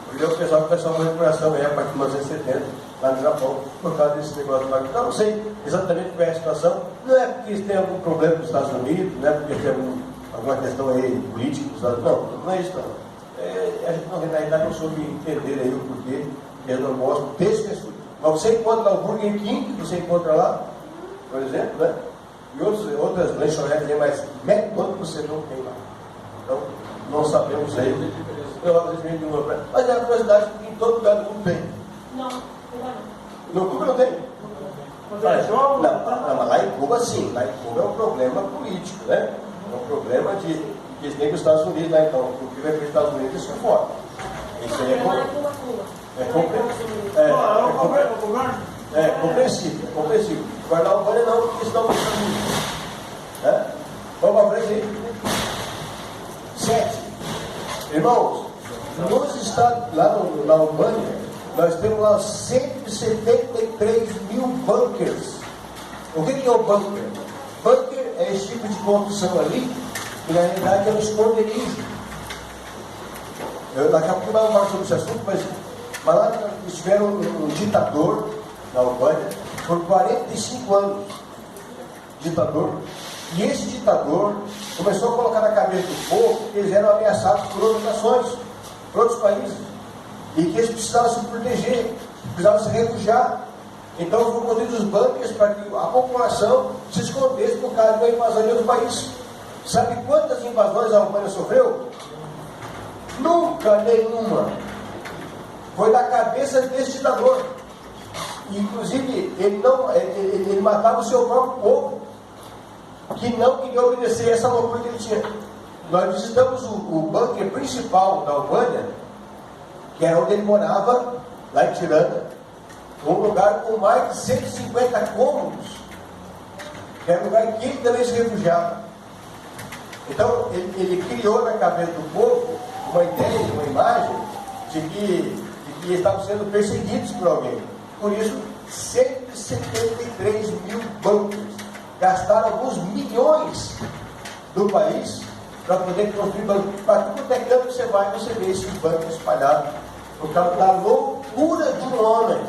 Porque o pessoal morreu de coração a partir de 1970, lá no Japão, por causa desse negócio. Então, não sei exatamente qual é a situação. Não é porque eles têm algum problema nos Estados Unidos, não é porque tem alguma questão aí política dos Estados Unidos. Não é isso, não. A gente, na realidade, não soube entender aí o porquê que eles não gostam desse pessoal. Mas você encontra o Burger King, que você encontra lá, por exemplo, né? E outras lanchonetes, mas McDonald's você não tem lá. Então, não sabemos aí. Mas é uma curiosidade que em todo lugar do mundo tem. Não. No Cuba não tem? Não, mas lá em Cuba sim. Lá em Cuba é um problema político, né? É um problema de que eles têm com os Estados Unidos lá, então. O que vai para os Estados Unidos eles são fora. Isso aí é compreensível. Agora na Albânia não, porque eles estão nos Estados Unidos. Vamos para frente aí. 7. Irmãos, nos Estados, lá na Albânia, nós temos lá 173 mil bunkers. O que é o bunker? Bunker é esse tipo de construção ali, que na realidade é um esconderijo. Daqui a pouco eu vou falar sobre esse assunto, mas lá eles tiveram um ditador na Albânia por 45 anos. Ditador. E esse ditador começou a colocar na cabeça do povo que eles eram ameaçados por outras nações, por outros países, e que eles precisavam se proteger, precisavam se refugiar. Então foram construídos os bunkers para que a população se escondesse por causa de uma invasão de outro país. Sabe quantas invasões a Albânia sofreu? Nunca nenhuma. Foi da cabeça desse ditador. Inclusive, ele matava o seu próprio povo, que não queria obedecer essa loucura que ele tinha. Nós visitamos o bunker principal da Albânia, que era onde ele morava, lá em Tirana, um lugar com mais de 150 cômodos, que era um lugar que ele também se refugiava. Então, ele criou na cabeça do povo uma ideia, uma imagem, de que estavam sendo perseguidos por alguém. Por isso, 173 mil bunkers. Gastaram alguns milhões do país para poder construir bunkers. Para tudo é canto que você vai, você vê esse bunker espalhado por causa da loucura de um homem.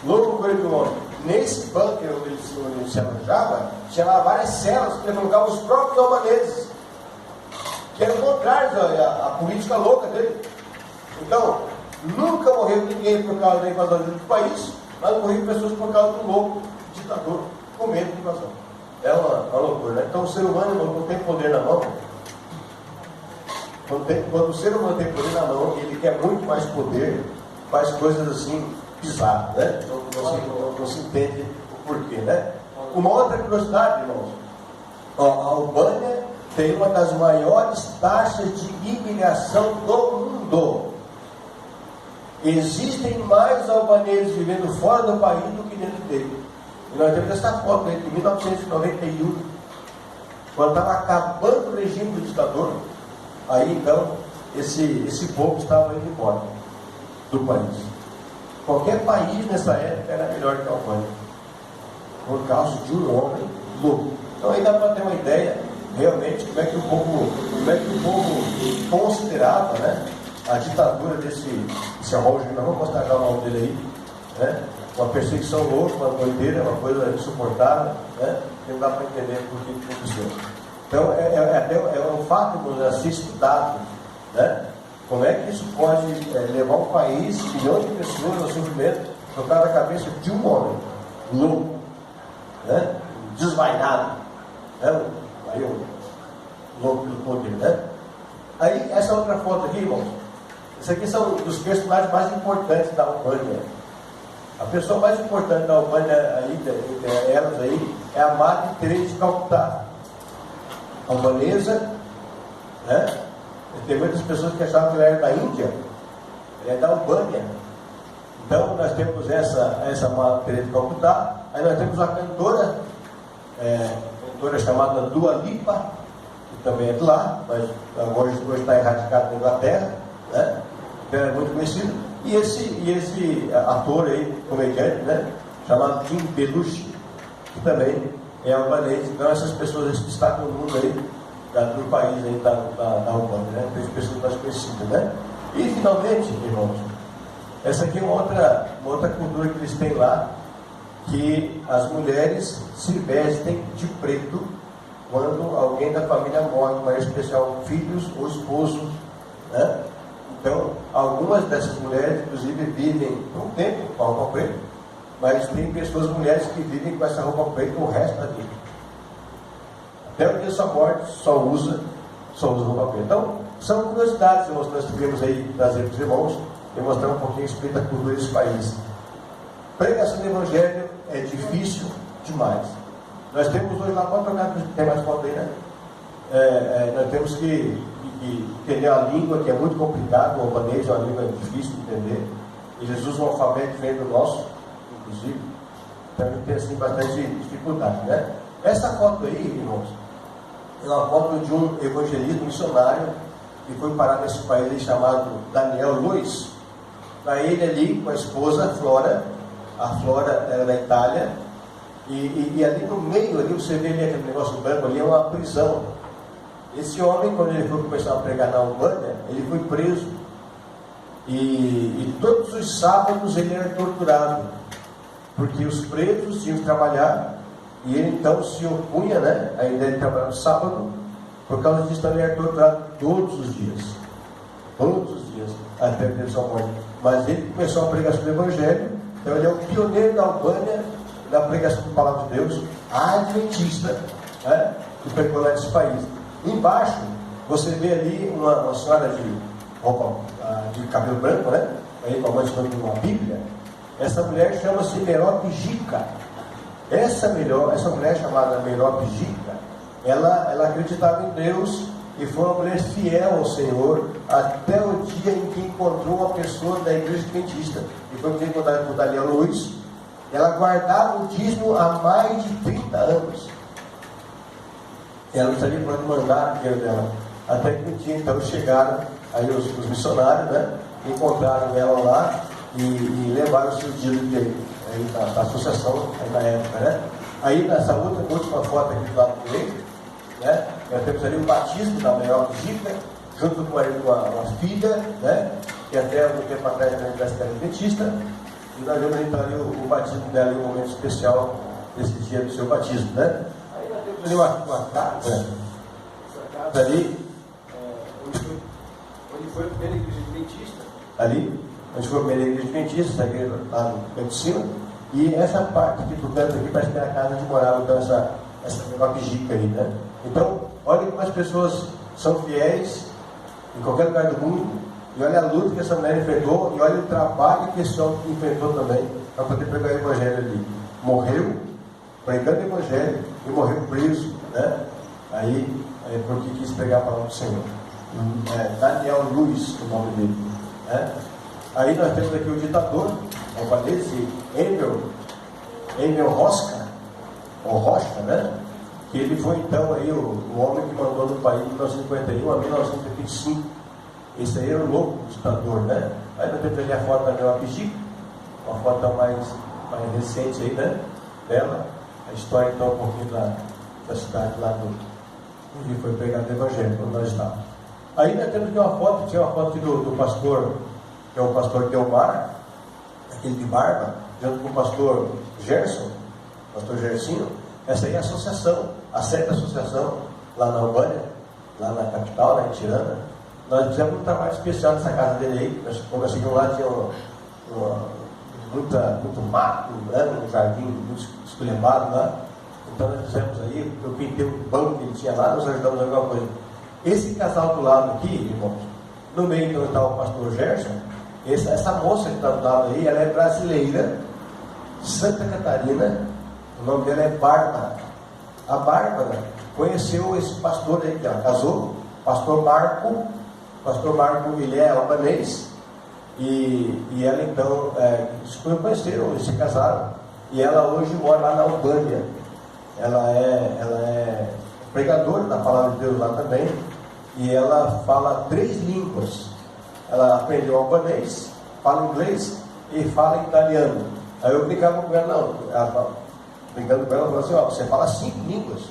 Loucura de um homem. Nesse bunker onde ele se alojava, tinha lá várias celas que ele colocava os próprios albaneses, que eram contrários à política louca dele. Então, nunca morreu ninguém por causa da invasão do país, mas morreram pessoas por causa do louco ditador, com medo de invasão. É uma loucura, né? Então o ser humano não tem poder na mão. Quando o ser humano tem poder na mão, ele quer muito mais poder, faz coisas assim bizarras, né? Não se entende o porquê, né? Uma outra curiosidade, irmãos. A Albânia tem uma das maiores taxas de imigração do mundo. Existem mais albaneses vivendo fora do país do que dentro dele. E nós temos essa foto aí de 1991, quando estava acabando o regime do ditador. Aí então, esse povo estava indo embora do país. Qualquer país nessa época era melhor que a Albânia, por causa de um homem louco. Então aí dá para ter uma ideia realmente como é que o povo considerava, né, a ditadura desse Arrojo. Nós vamos mostrar já o nome dele aí, né? Uma perseguição louca, uma doideira, uma coisa insuportável, né? Não dá para entender por que aconteceu. Então é um fato a ser estudado, né? Como é que isso pode levar um país, milhões de pessoas ao sofrimento, tocar na cabeça de um homem, louco, né? Desvairado, né? Aí o louco do poder, né? Aí, essa outra foto aqui, irmãos, isso aqui são os personagens mais importantes da Albânia. A pessoa mais importante da Albânia, aí, elas aí, é a Madre Teresa de Calcutá, albanesa, né? Tem muitas pessoas que achavam que ela era da Índia, ela é da Albânia. Então, nós temos essa Madre Teresa de Calcutá, aí nós temos uma cantora chamada Dua Lipa, que também é de lá, mas hoje está erradicada na Inglaterra, né? Então, é muito conhecido. E esse ator aí, comediante, né? Chamado Jim Belushi, que também é albanês. Então, essas pessoas que destacam no mundo aí, do país aí da Albânia, né? Tem pessoas mais conhecidas, né? E finalmente, irmãos, essa aqui é uma outra cultura que eles têm lá, que as mulheres se vestem de preto quando alguém da família morre, mas em especial filhos ou esposo, né? Então, algumas dessas mulheres, inclusive, vivem por um tempo com a roupa preta, mas tem mulheres que vivem com essa roupa preta o resto da vida. Até o dia da sua morte, só usa roupa preta. Então, são curiosidades, irmãos, que nós tivemos aí trazer para os irmãos e mostrar um pouquinho a respeito da cultura desse país. Pregação do Evangelho é difícil demais. Nós temos hoje lá, pode trocar, tem mais foto aí, né? Nós temos que entender a língua, que é muito complicado. O albanês é uma língua difícil de entender. E Jesus usa um alfabeto diferente do nosso, inclusive. Então a gente tem assim bastante dificuldade, né? Essa foto aí, irmãos, é uma foto de um evangelista missionário que foi parar nesse país aí chamado Daniel Luiz. Para ele ali com a esposa Flora. A Flora era da Itália. E ali no meio, ali você vê ali aquele negócio branco ali, é uma prisão. Esse homem, quando ele foi começar a pregar na Albânia, ele foi preso. E todos os sábados ele era torturado, porque os presos tinham que trabalhar, e ele então se opunha, né, a ideia de trabalhar no sábado. Por causa disso também era torturado todos os dias, até a sua morte. Mas ele começou a pregação do Evangelho. Então ele é o pioneiro da Albânia, da pregação da Palavra de Deus, adventista, né, que pregou lá nesse país. Embaixo, você vê ali uma senhora de roupa, de cabelo branco, né? Aí com a mãe escondendo uma Bíblia. Essa mulher chama-se Merope Gica. Essa mulher chamada Merope Gica, ela acreditava em Deus e foi uma mulher fiel ao Senhor até o dia em que encontrou uma pessoa da igreja adventista. E foi encontrada por Daniel Luiz. Ela guardava o dízimo há mais de 30 anos. Ela não sabia para onde mandar o dinheiro dela. Até que um dia, então, chegaram aí os missionários, né? Encontraram ela lá e levaram o seu dízimo dele. Aí da associação, aí na época, né? Aí nessa última foto aqui do lado direito, né? Nós temos ali o batismo da Merope Gica, junto com uma filha, né? Que até algum tempo atrás era adventista. E nós vemos então ali o batismo dela em um momento especial desse dia do seu batismo, né? Aí nós temos ali uma casa ali, onde foi a primeira igreja adventista. Ali, onde foi a primeira igreja adventista, essa igreja lá no canto de cima. E essa parte aqui do canto aqui parece que era a casa onde morava então essa Merope Gica aí, né? Então, olha como as pessoas são fiéis em qualquer lugar do mundo. E olha a luta que essa mulher enfrentou, e olha o trabalho que esse homem enfrentou também para poder pregar o Evangelho ali. Morreu pregando o Evangelho e morreu preso, né? Aí porque quis pregar a palavra do Senhor. Daniel Luiz, o nome dele, né? Aí nós temos aqui o ditador albanês, Emil Roska, ou Rocha, né? Que ele foi então aí o homem que mandou no país de 1951 a 1925. Esse aí era o louco ditador, né? Aí nós temos ali a foto da Merope Gica, uma foto mais recente aí, né? Dela, a história então um pouquinho da cidade lá onde foi pregado o Evangelho, quando nós estávamos. Aí nós temos aqui uma foto, tinha uma foto aqui do pastor, que é o pastor Delmar, aquele de barba, junto com o pastor Gerson, pastor Gersinho. Essa aí é a associação, a certa associação lá na Albânia, lá na capital, na Tirana. nós fizemos um trabalho especial nessa casa dele aí. Nós, quando nós chegamos lá, tinha muito mato, né? Um jardim muito esculhambado lá. Então nós fizemos aí, eu pintei o banco que ele tinha lá, nós ajudamos a alguma coisa. Esse casal do lado aqui, irmãos, no meio então estava o pastor Gerson. Essa moça que está do lado aí, ela é brasileira, Santa Catarina, o nome dela é Bárbara. A Bárbara conheceu esse pastor aí, que ela casou, pastor Marco, ele é albanês, e ela então, se conheceram, eles se casaram, e ela hoje mora lá na Albânia. Ela é pregadora da palavra de Deus lá também, e ela fala 3 línguas. Ela aprendeu albanês, fala inglês e fala italiano. Aí eu brincava com ela, não, ela brincando com ela, falou assim, ó, você fala 5 línguas.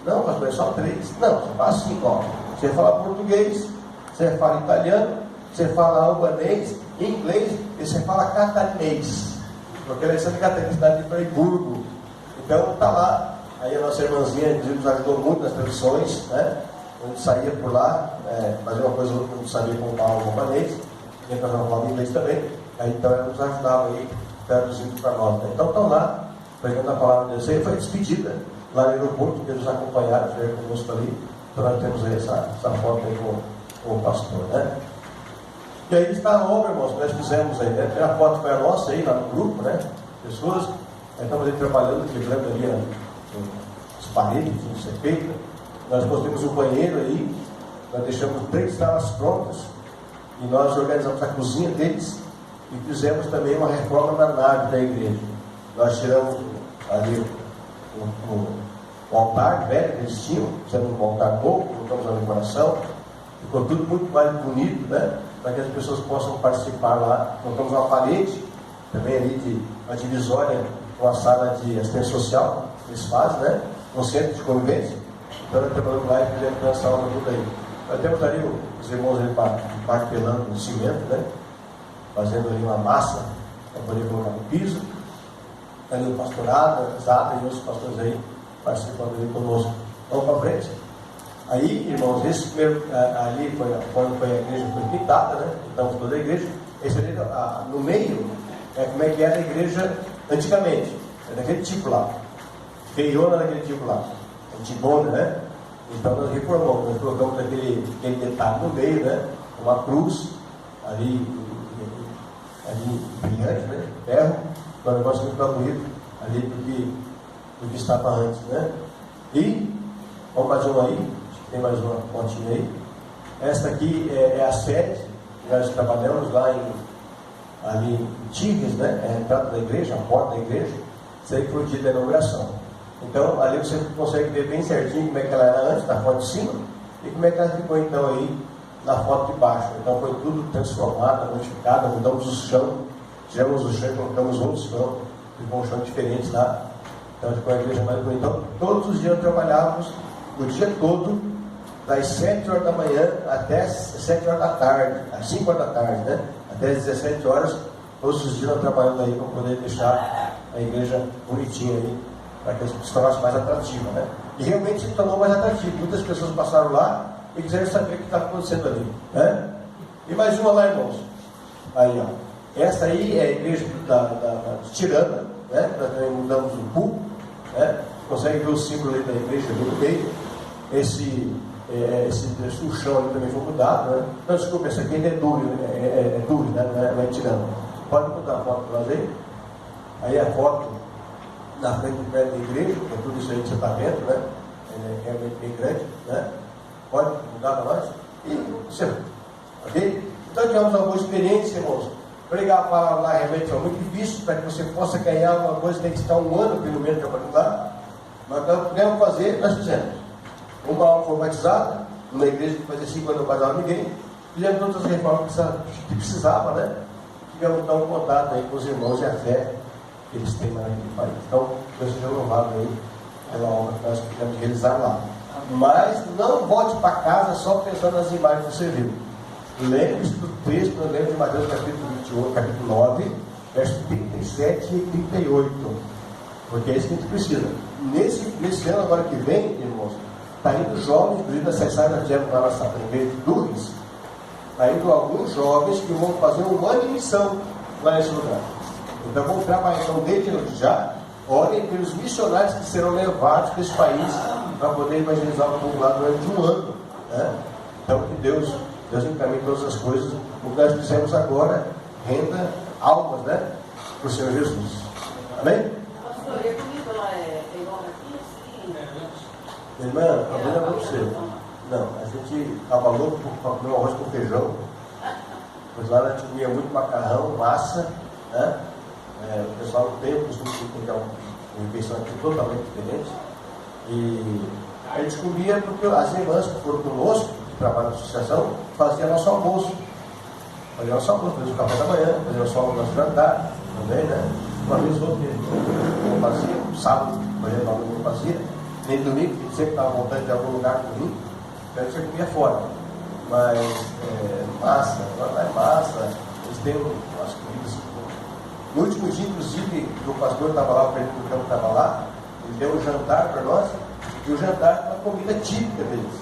Não, pastor, é só 3. Não, você fala 5, ó. Você fala português, você fala italiano, você fala albanês, inglês e você fala catarinês. Porque ela é Santa Catarina, cidade de Friburgo. Então está lá. Aí a nossa irmãzinha, inclusive, nos ajudou muito nas traduções, né? A gente saía por lá, fazer uma coisa ou outra, não sabia como falar o albanês, tinha que falar inglês também. Aí então ela nos ajudava aí, traduzindo para nós. Né? Então estão lá, pregando a palavra de Deus. Aí foi despedida lá no aeroporto, que eles nos acompanharam, estiveram conosco ali. Então nós temos aí essa foto aí com o pastor, né? E aí está a obra, irmãos, que nós fizemos aí, né? Tem a foto que foi a nossa aí, lá no grupo, né? Pessoas, aí estamos ali trabalhando, quebrando ali as paredes, não sei feita. Nós construímos um banheiro aí, nós deixamos 3 salas prontas, e nós organizamos a cozinha deles, e fizemos também uma reforma na nave da igreja. Nós tiramos ali o altar velho que eles tinham, fizemos um altar novo, colocamos a decoração, ficou tudo muito mais bonito, né? Para que as pessoas possam participar lá. Colocamos uma parede, também ali de uma divisória com a sala de assistência social, que eles fazem, né? Um centro de convivência. Então nós trabalhamos lá e fizemos essa obra toda aí. Nós temos ali os irmãos ali martelando o cimento, né? Fazendo ali uma massa para poder colocar no piso. Ali o pastorado, a Zata e outros pastores aí participando ali conosco. Vamos para frente. Aí, irmãos, esse primeiro ali foi quando a igreja foi pintada, né? Então toda a igreja. Esse ali no meio como é que era a igreja antigamente. É daquele tipo lá. Feiona daquele tipo lá. Antigona, né? Então nós reformamos, nós colocamos aquele detalhe no meio, né? Uma cruz ali brilhante, né? Ferro, para o negócio muito bonito ali do que estava antes, né? E vamos mais uma aí, tem mais uma pontinha aí. Esta aqui é a sede, nós trabalhamos lá ali em Tigres, né? É a entrada da igreja, a porta da igreja. Isso aí foi o dia da inauguração. Então ali você consegue ver bem certinho como é que ela era antes, na foto de cima, e como é que ela ficou então aí na foto de baixo. Então foi tudo transformado, modificado, mudamos o chão, tiramos o chão e colocamos outro chão, ficou um chão diferente lá. Então ficou a igreja mais bonita. Então todos os dias trabalhávamos o dia todo, das 7 horas da manhã até as 7 horas da tarde, às 5 horas da tarde, né? Até as 17 horas, todos os dias nós trabalhando aí para poder deixar a igreja bonitinha aí, para que se tornasse mais atrativa, né? E realmente se tornou mais atrativo. Muitas pessoas passaram lá e quiseram saber o que estava acontecendo ali, né? E mais uma lá, irmãos. Aí, ó. Essa aí é a igreja de Tirana, né? Nós também mudamos o púlpito, né? Consegue ver o símbolo ali da igreja ali no meio. Esse chão ali também foi mudado, né? Não, desculpa, esse aqui ainda é duro, né? Não é Tirana. Pode mudar a foto para nós aí. Aí a foto na frente do prédio da igreja, que é tudo isso aí que você está vendo, né? É realmente bem grande, né? Pode mudar para nós? E você, ok? Então tivemos alguma experiência, irmãos. Pregar a palavra lá realmente foi muito difícil. Para que você possa ganhar alguma coisa, tem que estar um ano pelo menos trabalhando lá. Mas nós pudemos fazer, nós fizemos. Uma alma foi batizada, numa igreja que fazia 5 anos não batizava ninguém. Fizemos todas as reformas que precisava, né? Tivemos então um contato aí com os irmãos e a fé que eles têm lá naquele país. Então, Deus seja louvado aí pela obra que nós podemos realizar lá. Mas não volte para casa só pensando nas imagens que você viu. Lembre-se do texto, eu lembro de Mateus capítulo 28, capítulo 9, versos 37 e 38. Porque é isso que a gente precisa. Nesse ano agora que vem, irmãos, está indo jovens, inclusive acessar, nós tivemos lá na igreja de Dures, ainda alguns jovens que vão fazer um ano de missão lá nesse lugar. Então vamos trabalhar então desde já. Orem pelos missionários que serão levados para esse país para poder evangelizar o povo lá durante um ano, né? Então que Deus encaminhe todas as coisas. O que nós fizemos agora renda almas, né? Para o Senhor Jesus. Amém? Pastor, e a comida lá é igual aqui? Sim. Irmã, a comida é para você. Não, a gente estava louco para comer um arroz com feijão. Pois lá a gente comia muito macarrão, massa, né? O pessoal não tem o costume de ter uma refeição aqui totalmente diferente. E a gente comia porque as irmãs que foram conosco, que trabalham na associação, faziam nosso almoço. Faziam nosso almoço, faziam o café da manhã, faziam o nosso jantar também, né? Uma vez ou outra, eu fazia, sábado, manhã não fazia, nem domingo, porque sempre estava voltando de algum lugar comigo, então a gente comia fora. Mas massa, agora é massa, eles têm umas comidas. No último dia, inclusive, o pastor estava lá, o presidente do campo estava lá, ele deu um jantar para nós, e o jantar é uma comida típica deles,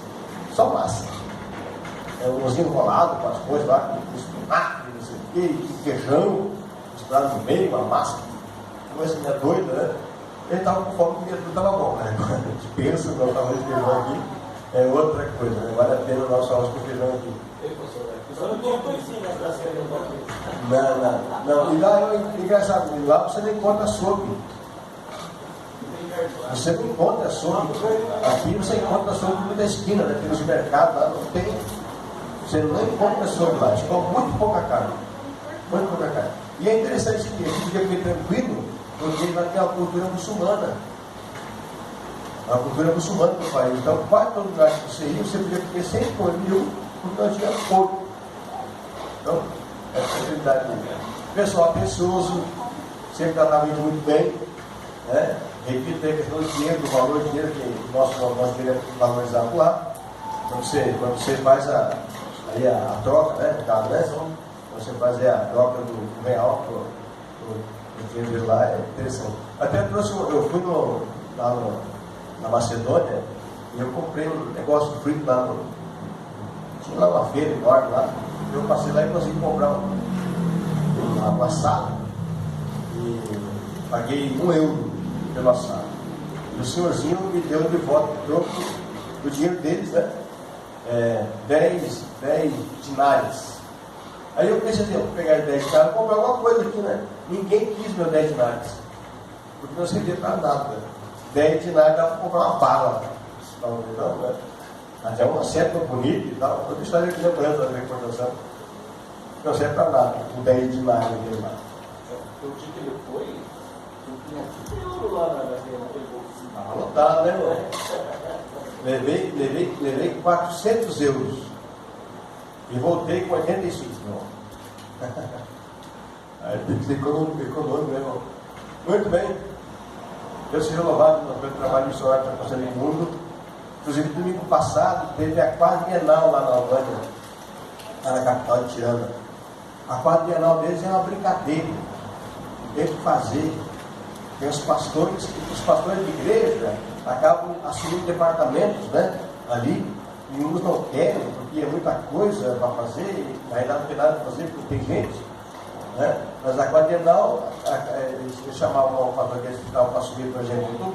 só massa. Uns enrolados com as coisas lá, com espinafre, não sei o quê, com feijão, misturado no meio, uma massa, coisa minha doida, né? Ele estava com fome, porque tudo estava bom, né? Quando a gente pensa no nosso arroz com feijão aqui, é outra coisa, né? Vale a pena o nosso arroz com feijão aqui. Não. E lá é engraçado, lá você não encontra açougue. Você não encontra açougue. Aqui você encontra açougue no meio da esquina, né? Tem nos mercados lá, não tem. Você não encontra açougue lá, você come muito pouca carne. Muito pouca carne. E é interessante que a gente podia comer tranquilo, porque lá tem a cultura muçulmana. A cultura muçulmana do país. Então, quase todo lugar que você ia, você podia comer sem comer nenhum, porque nós tínhamos porco. Então, é a possibilidade dele. Pessoal atencioso, sempre tratava muito bem, né? Repito a questão do dinheiro, do valor do dinheiro que nós queremos valorizar lá. Quando você faz a troca, né? No caso, né? Você faz a troca do real do dinheiro dele lá, é interessante. Até eu fui lá na Macedônia e eu comprei um negócio frito lá tinha lá uma feira enorme lá. Eu passei lá e consegui comprar uma assado e paguei €1 pelo assado. E o senhorzinho me deu de volta o troco do dinheiro deles, né? 10 dinários. Aí eu pensei assim, vou pegar 10 dinários e comprar alguma coisa aqui, né? Ninguém quis meu 10 dinários, porque não servia para nada. 10 dinários dava para comprar uma bala. Não, né? Até uma seta bonita e tal. Outra história que lembrando da recordação. Não serve para nada, com 10 dinários dele lá. O dia que ele foi, eu tinha €1 lá na bolsa. Lotado, né, irmão? Levei €400 e voltei com 85, irmão. Aí tem que ser econômico, né, irmão? Muito bem. Deus seja louvado pelo trabalho missionário que está fazendo no mundo. Inclusive, domingo passado, teve a quadrienal lá na Albânia, lá na capital de Tirana. A quadrienal deles é uma brincadeira. Tem que fazer. Tem os pastores de igreja acabam assumindo departamentos, né, ali, e uns não querem, porque é muita coisa para fazer, e na realidade não tem nada para fazer, porque tem gente, né? Mas a quadrienal, eles chamavam o pastor que eles estavam para assumir, por exemplo, a